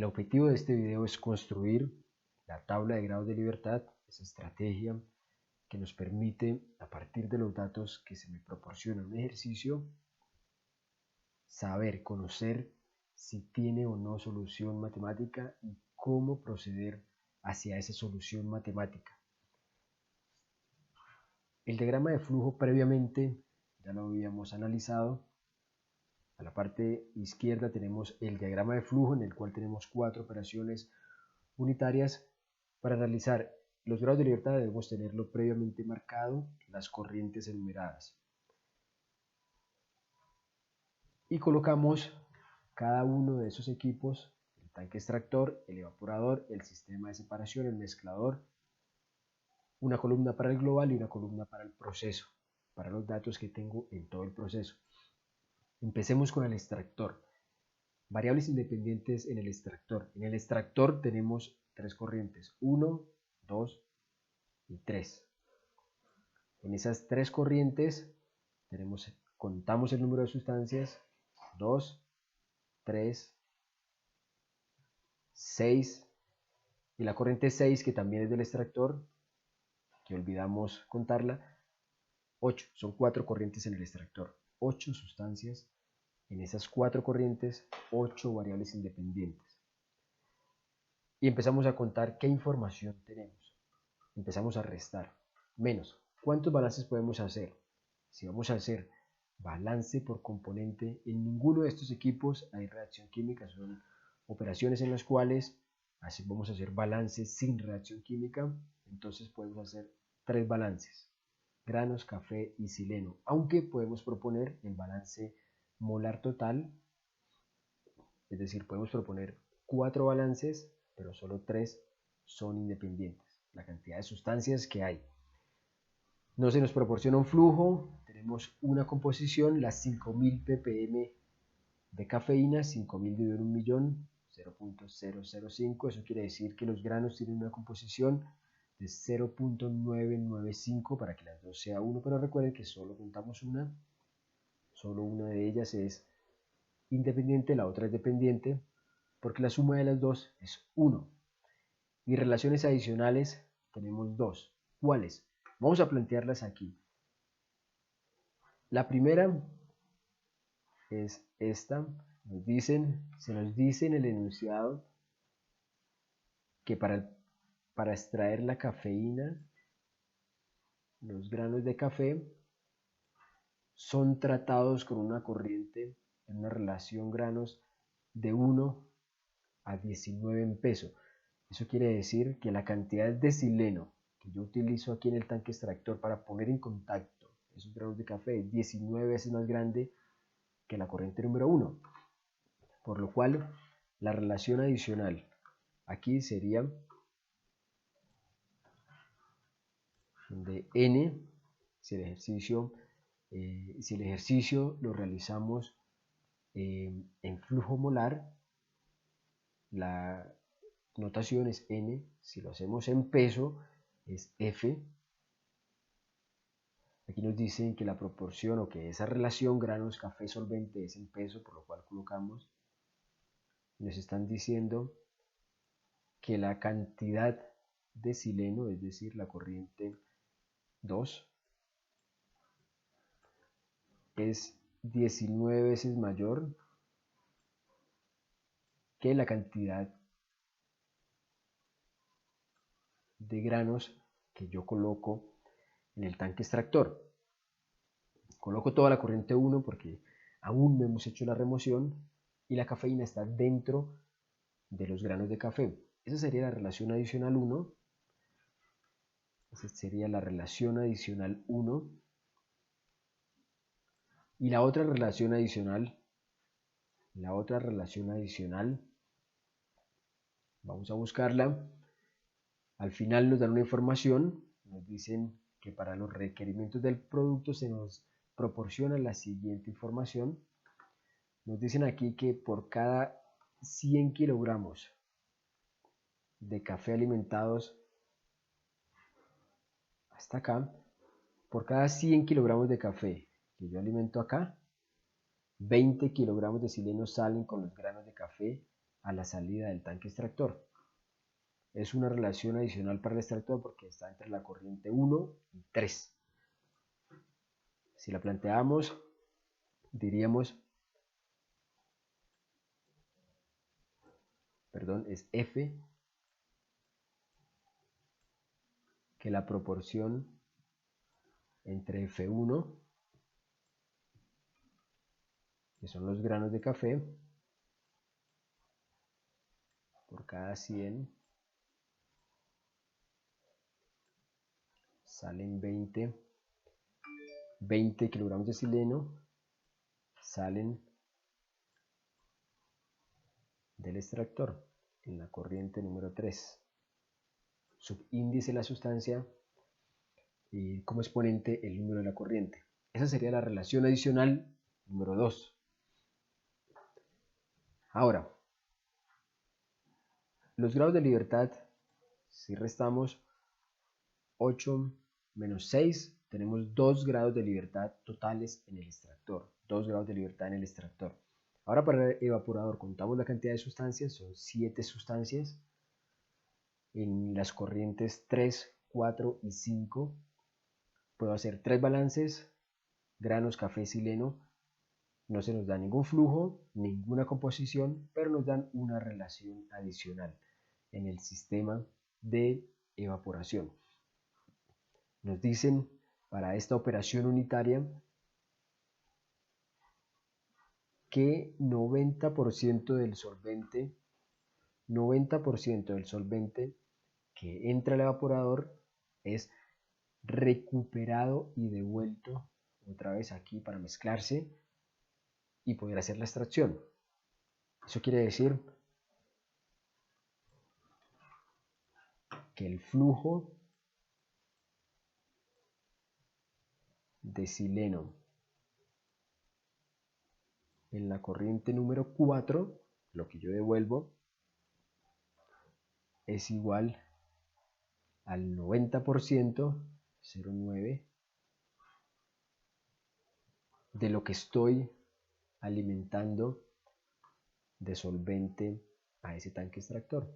El objetivo de este video es construir la tabla de grados de libertad, esa estrategia que nos permite, a partir de los datos que se me proporciona en un ejercicio, saber, conocer si tiene o no solución matemática y cómo proceder hacia esa solución matemática. El diagrama de flujo previamente ya lo habíamos analizado. A la parte izquierda tenemos el diagrama de flujo en el cual tenemos 4 operaciones unitarias. Para realizar los grados de libertad debemos tenerlo previamente marcado, las corrientes enumeradas. Y colocamos cada uno de esos equipos, el tanque extractor, el evaporador, el sistema de separación, el mezclador, una columna para el global y una columna para el proceso, para los datos que tengo en todo el proceso. Empecemos con el extractor. Variables independientes en el extractor. En el extractor tenemos 3 corrientes, 1, 2 y 3. En esas 3 corrientes contamos el número de sustancias, 2, 3, 6, y la corriente 6, que también es del extractor, que olvidamos contarla, 8. Son 4 corrientes en el extractor, 8 sustancias. En esas 4 corrientes, 8 variables independientes. Y empezamos a contar qué información tenemos. Empezamos a restar. Menos. ¿Cuántos balances podemos hacer? Si vamos a hacer balance por componente, en ninguno de estos equipos hay reacción química. Son operaciones en las cuales vamos a hacer balances sin reacción química. Entonces podemos hacer 3 balances: granos, café y sileno. Aunque podemos proponer el balance molar total, es decir, podemos proponer 4 balances, pero solo 3 son independientes, la cantidad de sustancias que hay. No se nos proporciona un flujo, tenemos una composición, las 5000 ppm de cafeína, 5000 dividido en 1.000.000, 0.005, eso quiere decir que los granos tienen una composición de 0.995 para que las dos sea 1, pero recuerden que solo contamos una, solo una de ellas es independiente, la otra es dependiente, porque la suma de las dos es 1. Y relaciones adicionales tenemos 2. ¿Cuáles? Vamos a plantearlas aquí. La primera es esta. Se nos dice en el enunciado que para extraer la cafeína, los granos de café son tratados con una corriente en una relación granos de 1 a 19 en peso. Eso quiere decir que la cantidad de sileno que yo utilizo aquí en el tanque extractor para poner en contacto esos granos de café es 19 veces más grande que la corriente número 1. Por lo cual, la relación adicional aquí sería de N, si el ejercicio lo realizamos en flujo molar, la notación es N. Si lo hacemos en peso es F. Aquí nos dicen que la proporción o que esa relación granos café solvente es en peso, por lo cual colocamos. Nos están diciendo que la cantidad de sileno, es decir, la corriente 2, es 19 veces mayor que la cantidad de granos que yo coloco en el tanque extractor. Coloco toda la corriente 1 porque aún no hemos hecho la remoción y la cafeína está dentro de los granos de café. Esa sería la relación adicional 1. Esa sería la relación adicional 1. Y la otra relación adicional, vamos a buscarla. Al final nos dan una información, nos dicen que para los requerimientos del producto se nos proporciona la siguiente información. Nos dicen aquí que por cada 100 kilogramos de café alimentados hasta acá, por cada 100 kilogramos de café que yo alimento acá, 20 kilogramos de sileno salen con los granos de café a la salida del tanque extractor. Es una relación adicional para el extractor porque está entre la corriente 1 y 3. Si la planteamos, diríamos, es F, que la proporción entre F1, que son los granos de café, por cada 100 salen 20 kilogramos de sileno, salen del extractor en la corriente número 3. Subíndice de la sustancia y como exponente el número de la corriente. Esa sería la relación adicional número 2. Ahora, los grados de libertad, si restamos 8 menos 6, tenemos 2 grados de libertad totales en el extractor. 2 grados de libertad en el extractor. Ahora para el evaporador contamos la cantidad de sustancias, son 7 sustancias. En las corrientes 3, 4 y 5 puedo hacer 3 balances, granos, café, sileno. No se nos da ningún flujo, ninguna composición, pero nos dan una relación adicional en el sistema de evaporación. Nos dicen para esta operación unitaria que 90% del solvente que entra al evaporador es recuperado y devuelto otra vez aquí para mezclarse y poder hacer la extracción. Eso quiere decir que el flujo de sileno en la corriente número 4, lo que yo devuelvo, es igual al 90%, 0,9, de lo que estoy alimentando de solvente a ese tanque extractor.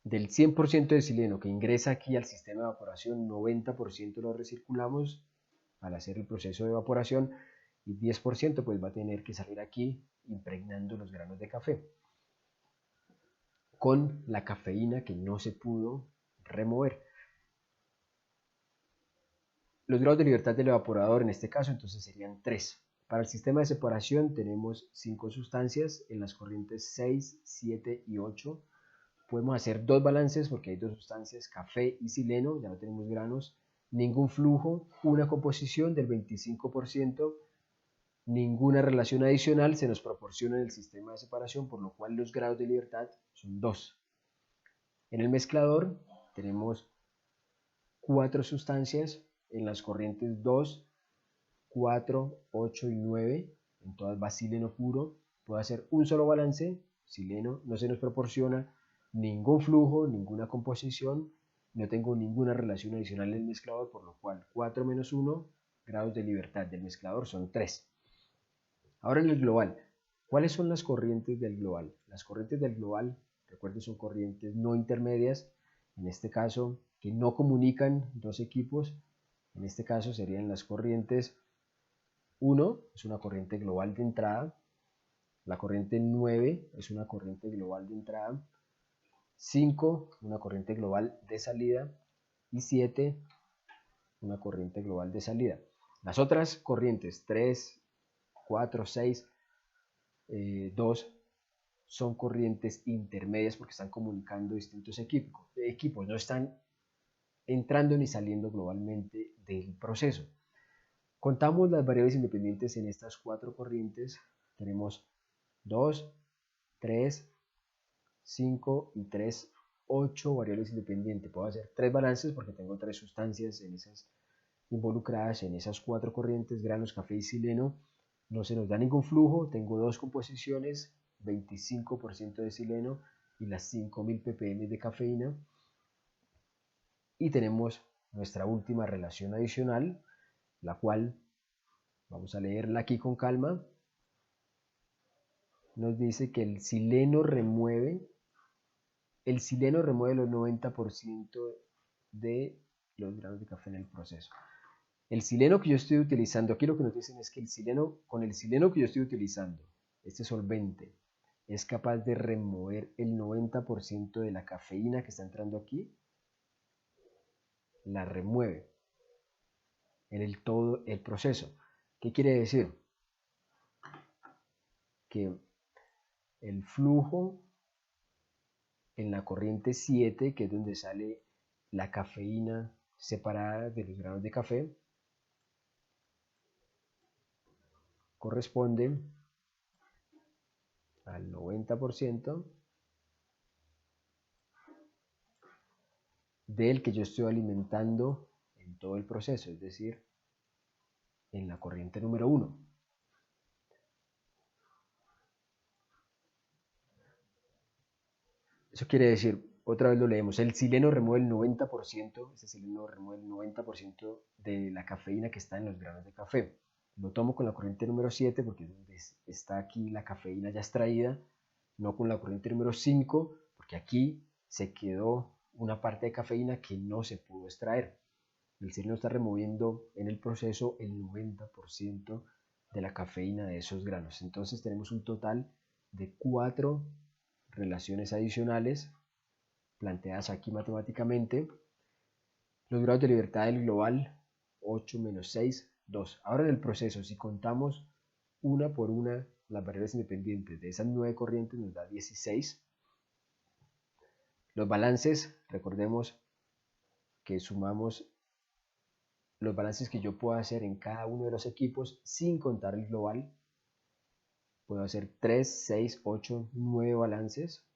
Del 100% de sileno que ingresa aquí al sistema de evaporación, 90% lo recirculamos al hacer el proceso de evaporación y 10% pues va a tener que salir aquí impregnando los granos de café con la cafeína que no se pudo remover. Los grados de libertad del evaporador en este caso entonces serían 3. Para el sistema de separación tenemos 5 sustancias en las corrientes 6, 7 y 8. Podemos hacer 2 balances porque hay 2 sustancias, café y sileno, ya no tenemos granos, ningún flujo, una composición del 25%, ninguna relación adicional se nos proporciona en el sistema de separación, por lo cual los grados de libertad son 2. En el mezclador tenemos 4 sustancias en las corrientes 2, 4, 8 y 9, en todas va sileno puro. Puedo hacer un solo balance, sileno, no se nos proporciona ningún flujo, ninguna composición, no tengo ninguna relación adicional en el mezclador, por lo cual 4 menos 1 grados de libertad del mezclador son 3. Ahora en el global, ¿cuáles son las corrientes del global? Las corrientes del global, recuerden, son corrientes no intermedias, en este caso que no comunican dos equipos, en este caso serían las corrientes 1, es una corriente global de entrada, la corriente 9 es una corriente global de entrada, 5, una corriente global de salida, y 7, una corriente global de salida. Las otras corrientes 3, 4, 6, 2 son corrientes intermedias porque están comunicando distintos equipos, no están entrando ni saliendo globalmente del proceso. Contamos las variables independientes en estas 4 corrientes, tenemos 2, 3, 5 y 3, 8 variables independientes. Puedo hacer 3 balances porque tengo 3 sustancias en esas involucradas en esas 4 corrientes, granos, café y sileno. No se nos da ningún flujo, tengo 2 composiciones, 25% de sileno y las 5000 ppm de cafeína. Y tenemos nuestra última relación adicional, la cual vamos a leerla aquí con calma. Nos dice que el sileno remueve los 90% de los granos de café en el proceso. El sileno que yo estoy utilizando, aquí lo que nos dicen es que con el sileno que yo estoy utilizando, este solvente, es capaz de remover el 90% de la cafeína que está entrando aquí, la remueve en todo el proceso. ¿Qué quiere decir? Que el flujo en la corriente 7, que es donde sale la cafeína separada de los granos de café, corresponde al 90% del que yo estoy alimentando en todo el proceso, es decir, en la corriente número 1. Eso quiere decir, otra vez lo leemos, el sileno remueve el 90%, ese sileno remueve el 90% de la cafeína que está en los granos de café. Lo tomo con la corriente número 7 porque es donde está aquí la cafeína ya extraída, no con la corriente número 5 porque aquí se quedó una parte de cafeína que no se pudo extraer. El sileno está removiendo en el proceso el 90% de la cafeína de esos granos. Entonces tenemos un total de 4 relaciones adicionales planteadas aquí matemáticamente. Los grados de libertad del global, 8 menos 6, 2. Ahora en el proceso, si contamos una por una las variables independientes de esas 9 corrientes, nos da 16. Los balances, recordemos que sumamos los balances que yo puedo hacer en cada uno de los equipos sin contar el global. Puedo hacer 3, 6, 8, 9 balances.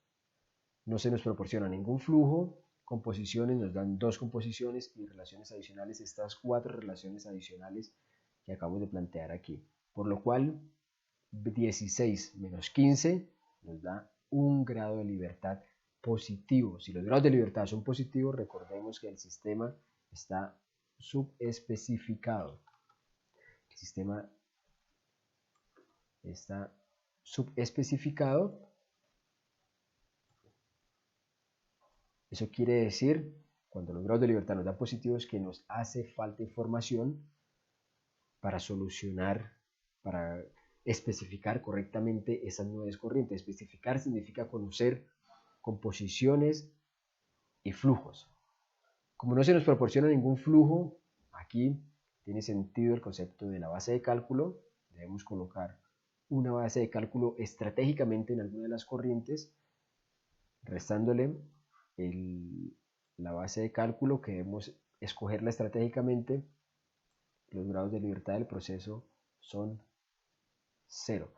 No se nos proporciona ningún flujo. Composiciones nos dan 2 composiciones y relaciones adicionales, estas 4 relaciones adicionales que acabamos de plantear aquí. Por lo cual 16 menos 15 nos da un grado de libertad positivo. Si los grados de libertad son positivos, recordemos que el sistema está subespecificado. El sistema está subespecificado. Eso quiere decir, cuando los grados de libertad nos dan positivos, que nos hace falta información para solucionar, para especificar correctamente esas 9 corrientes. Especificar significa conocer composiciones y flujos. Como no se nos proporciona ningún flujo, aquí tiene sentido el concepto de la base de cálculo. Debemos colocar una base de cálculo estratégicamente en alguna de las corrientes, restándole la base de cálculo que debemos escogerla estratégicamente. Los grados de libertad del proceso son 0,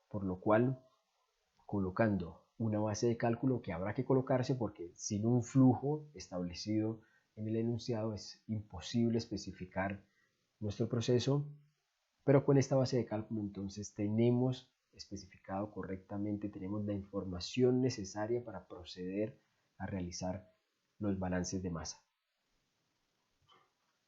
por lo cual colocando una base de cálculo que habrá que colocarse porque sin un flujo establecido en el enunciado es imposible especificar nuestro proceso, pero con esta base de cálculo entonces tenemos especificado correctamente, tenemos la información necesaria para proceder a realizar los balances de masa.